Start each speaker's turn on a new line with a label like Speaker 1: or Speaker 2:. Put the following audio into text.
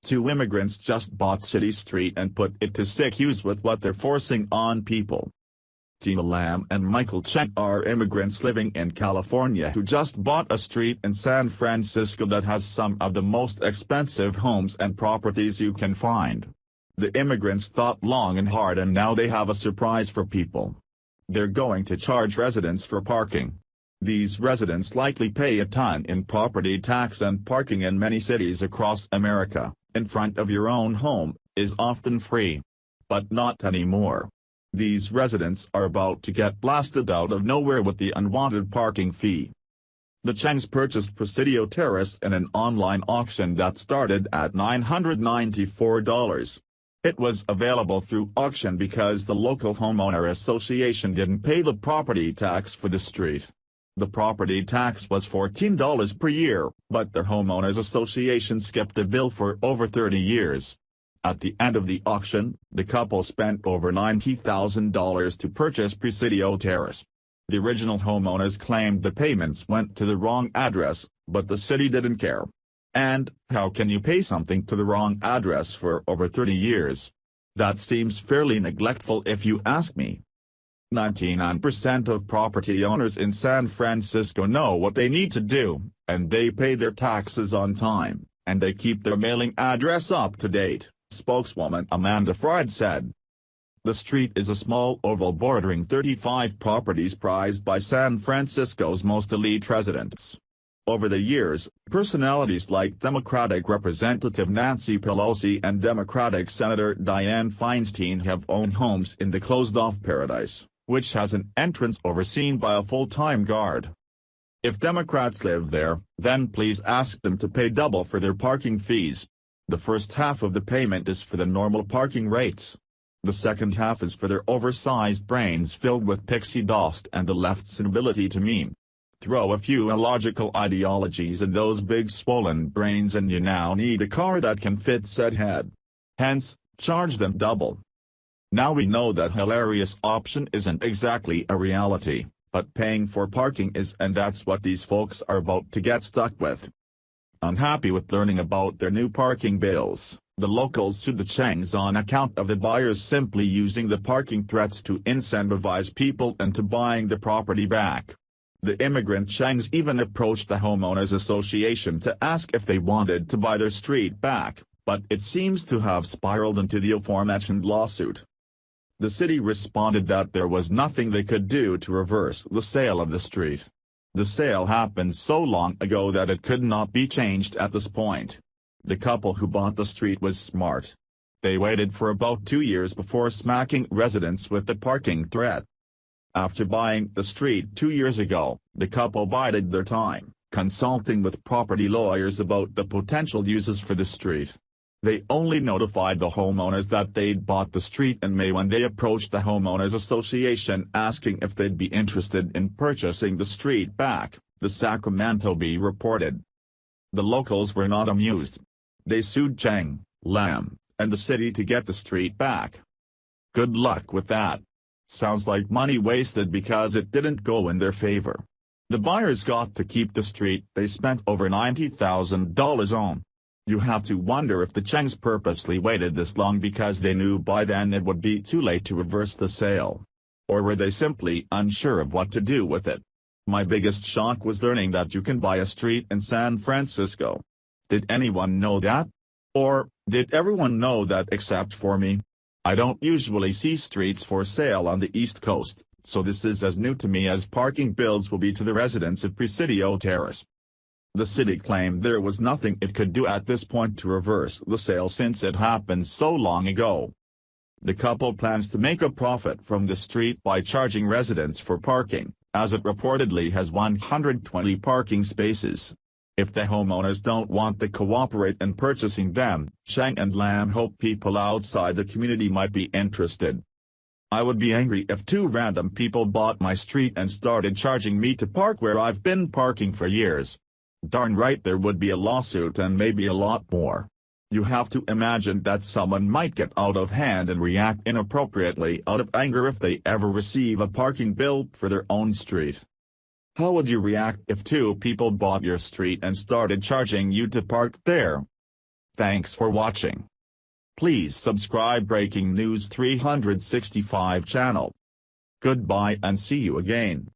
Speaker 1: Two immigrants just bought City Street and put it to sick use with what they're forcing on people. Tina Lam and Michael Cheng are immigrants living in California who just bought a street in San Francisco that has some of the most expensive homes and properties you can find. The immigrants thought long and hard, and now they have a surprise for people. They're going to charge residents for parking. These residents likely pay a ton in property tax, and parking in many cities across America, in front of your own home, is often free. But not anymore. These residents are about to get blasted out of nowhere with the unwanted parking fee. The Chengs purchased Presidio Terrace in an online auction that started at $994. It was available through auction because the local homeowner association didn't pay the property tax for the street. The property tax was $14 per year, but the homeowners association skipped the bill for over 30 years. At the end of the auction, the couple spent over $90,000 to purchase Presidio Terrace. The original homeowners claimed the payments went to the wrong address, but the city didn't care. And how can you pay something to the wrong address for over 30 years? That seems fairly neglectful if you ask me. 99% of property owners in San Francisco know what they need to do, and they pay their taxes on time, and they keep their mailing address up to date, spokeswoman Amanda Fried said. The street is a small oval bordering 35 properties prized by San Francisco's most elite residents. Over the years, personalities like Democratic Representative Nancy Pelosi and Democratic Senator Dianne Feinstein have owned homes in the closed-off paradise, which has an entrance overseen by a full-time guard. If Democrats live there, then please ask them to pay double for their parking fees. The first half of the payment is for the normal parking rates. The second half is for their oversized brains filled with pixie dust and the left's inability to meme. Throw a few illogical ideologies in those big swollen brains and you now need a car that can fit said head. Hence, charge them double. Now we know that hilarious option isn't exactly a reality, but paying for parking is, and that's what these folks are about to get stuck with. Unhappy with learning about their new parking bills, the locals sued the Chengs on account of the buyers simply using the parking threats to incentivize people into buying the property back. The immigrant Chengs even approached the homeowners association to ask if they wanted to buy their street back, but it seems to have spiraled into the aforementioned lawsuit. The city responded that there was nothing they could do to reverse the sale of the street. The sale happened so long ago that it could not be changed at this point. The couple who bought the street was smart. They waited for about 2 years before smacking residents with the parking threat. After buying the street 2 years ago, the couple bided their time, consulting with property lawyers about the potential uses for the street. They only notified the homeowners that they'd bought the street in May when they approached the homeowners association asking if they'd be interested in purchasing the street back, the Sacramento Bee reported. The locals were not amused. They sued Cheng, Lam, and the city to get the street back. Good luck with that. Sounds like money wasted because it didn't go in their favor. The buyers got to keep the street they spent over $90,000 on. You have to wonder if the Chengs purposely waited this long because they knew by then it would be too late to reverse the sale. Or were they simply unsure of what to do with it? My biggest shock was learning that you can buy a street in San Francisco. Did anyone know that? Or, did everyone know that except for me? I don't usually see streets for sale on the East Coast, so this is as new to me as parking bills will be to the residents of Presidio Terrace. The city claimed there was nothing it could do at this point to reverse the sale since it happened so long ago. The couple plans to make a profit from the street by charging residents for parking, as it reportedly has 120 parking spaces. If the homeowners don't want to cooperate in purchasing them, Cheng and Lam hope people outside the community might be interested. I would be angry if two random people bought my street and started charging me to park where I've been parking for years. Darn right there would be a lawsuit and maybe a lot more. You have to imagine that someone might get out of hand and react inappropriately out of anger if they ever receive a parking bill for their own street. How would you react if two people bought your street and started charging you to park there? Thanks for watching. Please subscribe Breaking News 365 channel. Goodbye and see you again.